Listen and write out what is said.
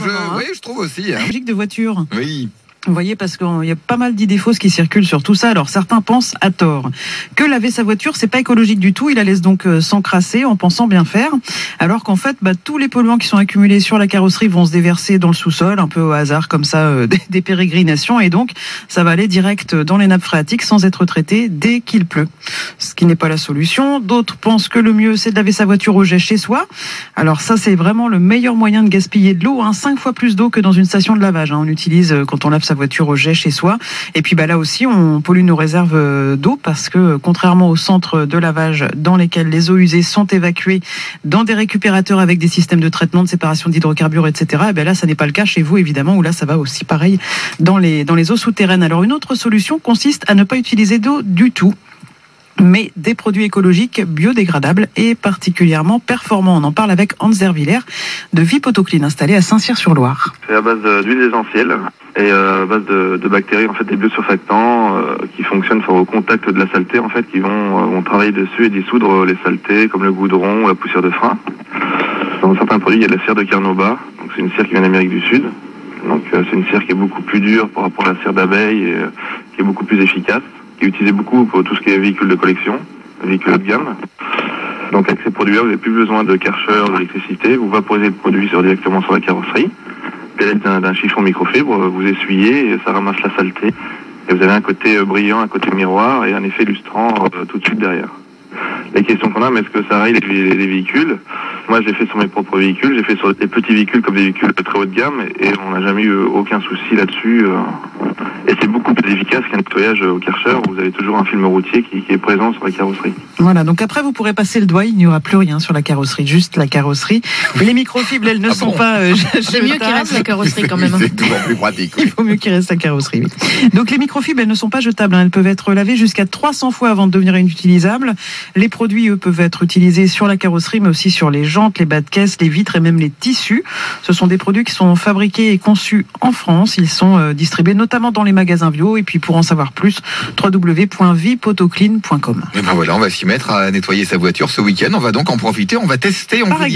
Oui, je trouve aussi. Hein. Logique de voiture. Oui. Vous voyez, parce qu'il y a pas mal d'idées fausses qui circulent sur tout ça. Alors, certains pensent à tort que laver sa voiture, c'est pas écologique du tout. Il la laisse donc s'encrasser en pensant bien faire. Alors qu'en fait, tous les polluants qui sont accumulés sur la carrosserie vont se déverser dans le sous-sol, un peu au hasard, comme ça, des pérégrinations. Et donc, ça va aller direct dans les nappes phréatiques sans être traité dès qu'il pleut. Ce qui n'est pas la solution. D'autres pensent que le mieux, c'est de laver sa voiture au jet chez soi. Alors ça, c'est vraiment le meilleur moyen de gaspiller de l'eau. 5 fois plus d'eau que dans une station de lavage. On utilise quand on lave sa voiture au jet chez soi. Et puis là aussi, on pollue nos réserves d'eau parce que contrairement aux centres de lavage dans lesquels les eaux usées sont évacuées dans des récupérateurs avec des systèmes de traitement, de séparation d'hydrocarbures, etc. Et là, ça n'est pas le cas chez vous, évidemment, où là, ça va aussi pareil dans les eaux souterraines. Alors, une autre solution consiste à ne pas utiliser d'eau du tout, mais des produits écologiques biodégradables et particulièrement performants. On en parle avec Hans Zerviller de Vipotoclean, installé à Saint-Cyr-sur-Loire. C'est à base d'huiles essentielles et à base de bactéries, en fait, des biosurfactants qui fonctionnent au contact de la saleté, en fait, qui vont travailler dessus et dissoudre les saletés comme le goudron ou la poussière de frein. Dans certains produits, il y a de la cire de carnauba, donc c'est une cire qui vient d'Amérique du Sud. Donc c'est une cire qui est beaucoup plus dure par rapport à la cire d'abeille et qui est beaucoup plus efficace, qui est utilisée beaucoup pour tout ce qui est véhicules de collection, véhicules haut de gamme. Donc avec ces produits-là, vous n'avez plus besoin de Karcher, d'électricité, vous vaporisez le produit directement sur la carrosserie. Puis à l'aide d'un chiffon microfibre, vous essuyez et ça ramasse la saleté. Et vous avez un côté brillant, un côté miroir et un effet lustrant tout de suite derrière. La question qu'on a, mais est-ce que ça raye les véhicules? Moi, je l'ai fait sur mes propres véhicules, j'ai fait sur des petits véhicules comme des véhicules très haut de gamme et on n'a jamais eu aucun souci là-dessus. Et c'est beaucoup plus efficace qu'un nettoyage au Karcher où vous avez toujours un film routier qui est présent sur la carrosserie. Voilà, donc après vous pourrez passer le doigt, il n'y aura plus rien sur la carrosserie, juste la carrosserie. Les microfibres, elles ne sont pas c'est mieux qu'il reste la carrosserie quand même. C'est toujours plus pratique. Il faut mieux qu'il reste la carrosserie. Oui. Donc les microfibres, elles ne sont pas jetables, elles peuvent être lavées jusqu'à 300 fois avant de devenir inutilisables. Les produits, eux, peuvent être utilisés sur la carrosserie, mais aussi sur les jantes, les bas de caisse, les vitres et même les tissus. Ce sont des produits qui sont fabriqués et conçus en France. Ils sont distribués notamment dans les magasins bio. Et puis pour en savoir plus, www.vipotoclean.com. Et voilà, on va s'y mettre à nettoyer sa voiture ce week-end. On va donc en profiter, on va tester, on vous dit.